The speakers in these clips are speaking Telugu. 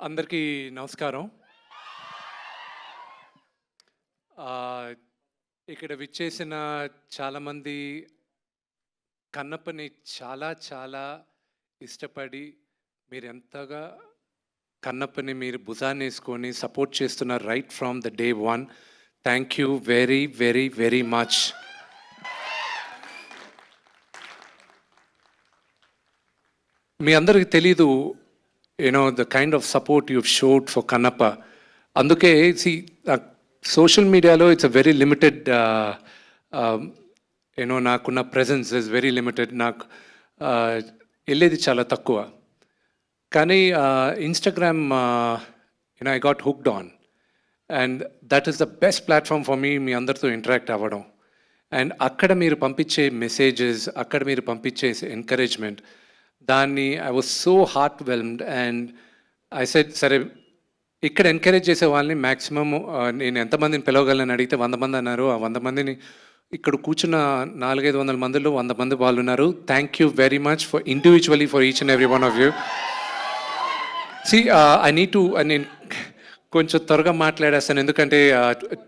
అందరికీ నమస్కారం. ఇక్కడ విచ్చేసిన చాలామంది కన్నప్పని చాలా ఇష్టపడి మీరెంతగా కన్నప్పని మీరు భుజాన్ని వేసుకొని సపోర్ట్ చేస్తున్నారు right from the day one. Thank you very much. మీ అందరికి తెలీదు, the kind of support you've showed for Kannappa. Anduke, see, social media lo it's a very limited, nakunna presence is very limited. Nak elledi chala takkuva. Kani Instagram, I got hooked on, and that is the best platform for me. Me andartho interact avadam, and akkada meer pampiche messages, akkada meer pampiche encouragement. దాన్ని I was so heart whelmed and I said సరే ఇక్కడ ఎంకరేజ్ చేసే వాళ్ళని మ్యాక్సిమమ్ నేను ఎంతమందిని పిలవగలను అడిగితే 100 మంది అన్నారు. ఆ 100 మందిని ఇక్కడ కూర్చున్న 400-500 మందిలో 100 మంది వాళ్ళు ఉన్నారు. Thank you very much for individually for each and every one of you. See I need to నేను కొంచెం త్వరగా మాట్లాడేస్తాను ఎందుకంటే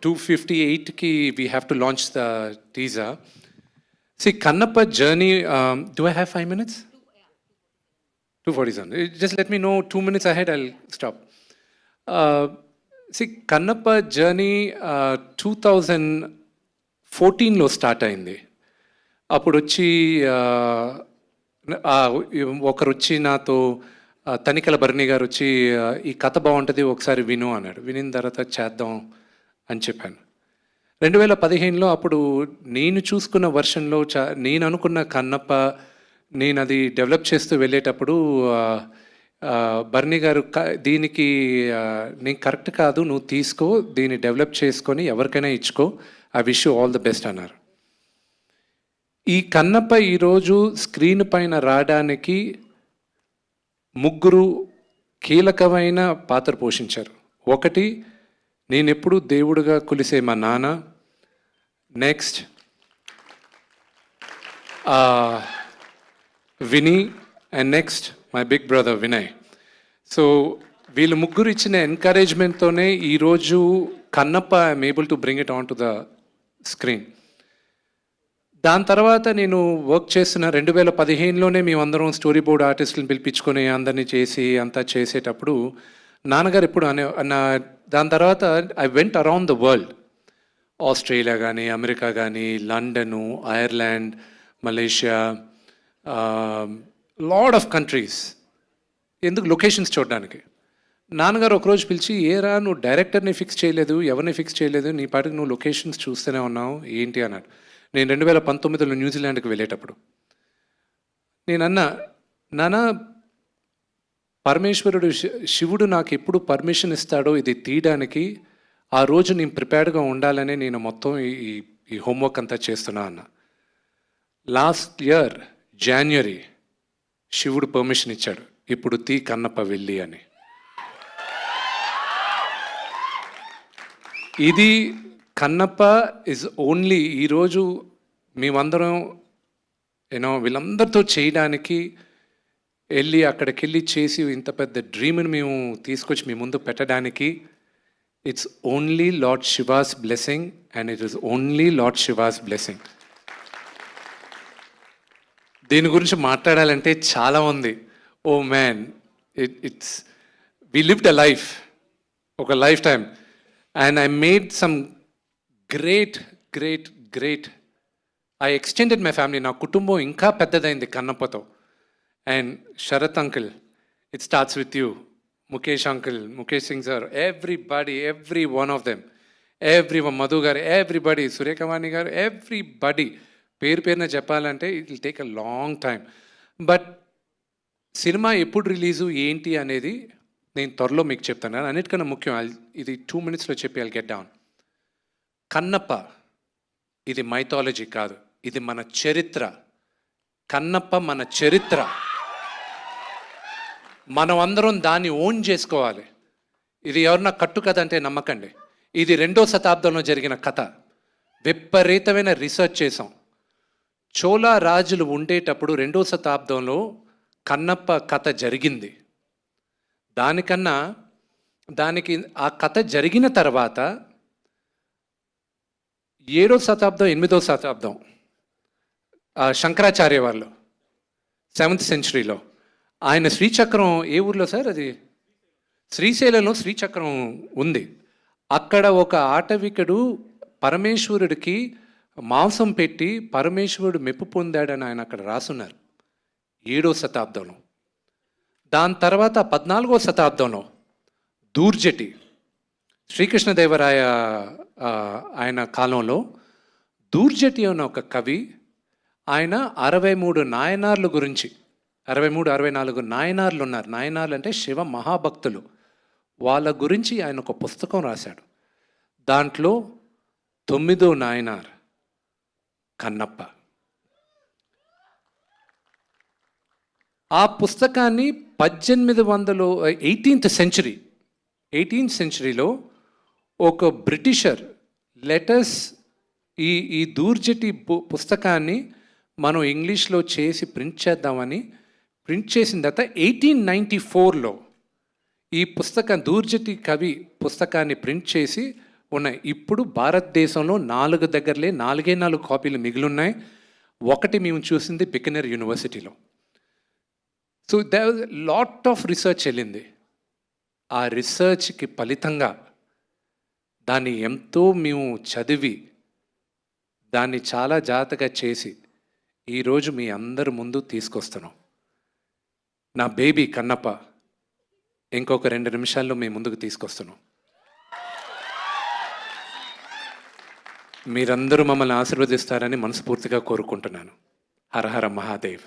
2:58కి we have to launch the teaser. See Kannappa journey, do I have 5 minutes? 2:47. Just let me know 2 minutes ahead, I'll stop. See, Kannappa journey 2014లో స్టార్ట్ అయింది. అప్పుడు వచ్చి ఒకరు వచ్చి నాతో తనికల భరణి గారు వచ్చి ఈ కథ బాగుంటుంది ఒకసారి విను అన్నాడు. వినిన తర్వాత చేద్దాం అని చెప్పాను. 2015లో అప్పుడు నేను చూసుకున్న వర్షన్లో నేను అనుకున్న కన్నప్ప నేను అది డెవలప్ చేస్తూ వెళ్ళేటప్పుడు బర్నీ గారు దీనికి నేను కరెక్ట్ కాదు, నువ్వు తీసుకో, దీన్ని డెవలప్ చేసుకొని ఎవరికైనా ఇచ్చుకో, I wish you all the best అన్నారు. ఈ కన్నప్ప ఈరోజు స్క్రీన్ పైన రావడానికి 3 కీలకమైన పాత్ర పోషించారు. ఒకటి, నేనెప్పుడు దేవుడిగా కొలిసే మా నాన్న. Next Vini, and next my big brother Vinay. So వీళ్ళు ముగ్గురు ఇచ్చిన ఎంకరేజ్మెంట్తోనే ఈరోజు Kannappa I'm able to bring it on to the screen. దాని తర్వాత నేను వర్క్ చేస్తున్న 2015లోనే మేమందరం స్టోరీ బోర్డ్ ఆర్టిస్టులను పిలిపించుకొని అందరినీ చేసి అంతా చేసేటప్పుడు నాన్నగారు ఎప్పుడు దాని తర్వాత I went around the world. Australia కానీ, అమెరికా కానీ, London, Ireland, Malaysia, lot of countries. ఎందుకు? లొకేషన్స్ చూడడానికి. నాన్నగారు ఒకరోజు పిలిచి, ఏరా నువ్వు డైరెక్టర్ని ఫిక్స్ చేయలేదు, ఎవరిని ఫిక్స్ చేయలేదు, నీ పాటికి నువ్వు లొకేషన్స్ చూస్తూనే ఉన్నావు ఏంటి అన్నాడు. నేను 2019లో న్యూజిలాండ్కి వెళ్ళేటప్పుడు నేనన్నా, నాన్న పరమేశ్వరుడు శివుడు నాకు ఎప్పుడు పర్మిషన్ ఇస్తాడో ఇది తీయడానికి, ఆ రోజు నేను ప్రిపేర్డ్గా ఉండాలని నేను మొత్తం ఈ హోంవర్క్ అంతా చేస్తున్నా అన్న. లాస్ట్ ఇయర్ జనవరి శివుడు పర్మిషన్ ఇచ్చాడు, ఇప్పుడు తీ కన్నప్ప వెళ్ళి అని. ఇది కన్నప్ప ఇస్ ఓన్లీ ఈరోజు మేమందరం వీళ్ళందరితో చేయడానికి వెళ్ళి అక్కడికి వెళ్ళి చేసి ఇంత పెద్ద డ్రీమ్ని మేము తీసుకొచ్చి మీ ముందు పెట్టడానికి it's only lord Shiva's blessing and it is only lord Shiva's blessing. దీని గురించి మాట్లాడాలంటే చాలా ఉంది. Oh man, it's we lived a life, ఒక life time, and I made some great I extended my family. నా కుటుంబం ఇంకా పెద్దదైంది కన్నప్పతో. And Sharath uncle, it starts with you. Mukesh uncle, Mukesh Singh sir, every one of them, Madhu garu, everybody, Surekhavani garu, everybody పేరున చెప్పాలంటే it will take a long time. But cinema ఎప్పుడు రిలీజు ఏంటి అనేది నేను త్వరలో మీకు చెప్తాను. అన్నిటికన్నా ముఖ్యం, ఇది 2 minutesలో చెప్పి ఐల్ గెట్ డౌన్. కన్నప్ప ఇది మైథాలజీ కాదు, ఇది మన చరిత్ర. కన్నప్ప మన చరిత్ర. మనం అందరం దాన్ని ఓన్ చేసుకోవాలి. ఇది ఎవరన్నా కట్టు కథ అంటే నమ్మకండి. ఇది 2వ శతాబ్దంలో జరిగిన కథ. విపరీతమైన రీసెర్చ్ చేసాం. చోళా రాజులు ఉండేటప్పుడు 2వ శతాబ్దంలో కన్నప్ప కథ జరిగింది. దానికన్నా దానికి ఆ కథ జరిగిన తర్వాత 7వ శతాబ్దం 8వ శతాబ్దం శంకరాచార్య వాళ్ళు 7th సెంచరీలో ఆయన శ్రీచక్రం ఏ ఊర్లో సార్ అది శ్రీశైలంలో శ్రీచక్రం ఉంది. అక్కడ ఒక ఆటవికుడు పరమేశ్వరుడికి మాంసం పెట్టి పరమేశ్వరుడు మెప్పు పొందాడని ఆయన అక్కడ రాసున్నారు 7వ శతాబ్దంలో. దాని తర్వాత 14వ శతాబ్దంలో దూర్జటి శ్రీకృష్ణదేవరాయ ఆయన కాలంలో దూర్జటి అన్న ఒక కవి ఆయన 63 నాయనార్ల గురించి 64 నాయనార్లు ఉన్నారు. నాయనార్లు అంటే శివ మహాభక్తులు. వాళ్ళ గురించి ఆయన ఒక పుస్తకం రాశాడు. దాంట్లో 9వ నాయనార్ కన్నప్ప. ఆ పుస్తకాన్ని 18th సెంచరీలో ఒక బ్రిటిషర్ లెటర్స్ ఈ దూర్జటి పుస్తకాన్ని మనం ఇంగ్లీష్లో చేసి ప్రింట్ చేద్దామని ప్రింట్ చేసిన తర్వాత 1894లో ఈ పుస్తకం దూర్జటి కవి పుస్తకాన్ని ప్రింట్ చేసి ఉన్నాయి. ఇప్పుడు భారతదేశంలో 4 కాపీలు మిగిలిన్నాయి. ఒకటి మేము చూసింది బికనర్ యూనివర్సిటీలో. So there was lot of research వెళ్ళింది. ఆ రీసెర్చ్కి ఫలితంగా దాన్ని ఎంతో మేము చదివి దాన్ని చాలా జాగ్రత్తగా చేసి ఈరోజు మీ అందరి ముందు తీసుకొస్తున్నాం. నా బేబీ కన్నప్ప ఇంకొక 2 నిమిషాల్లో మీ ముందుకు తీసుకొస్తున్నాం. మీరందరూ మమ్మల్ని ఆశీర్వదిస్తారని మనస్ఫూర్తిగా కోరుకుంటున్నాను. హర హర మహాదేవ్.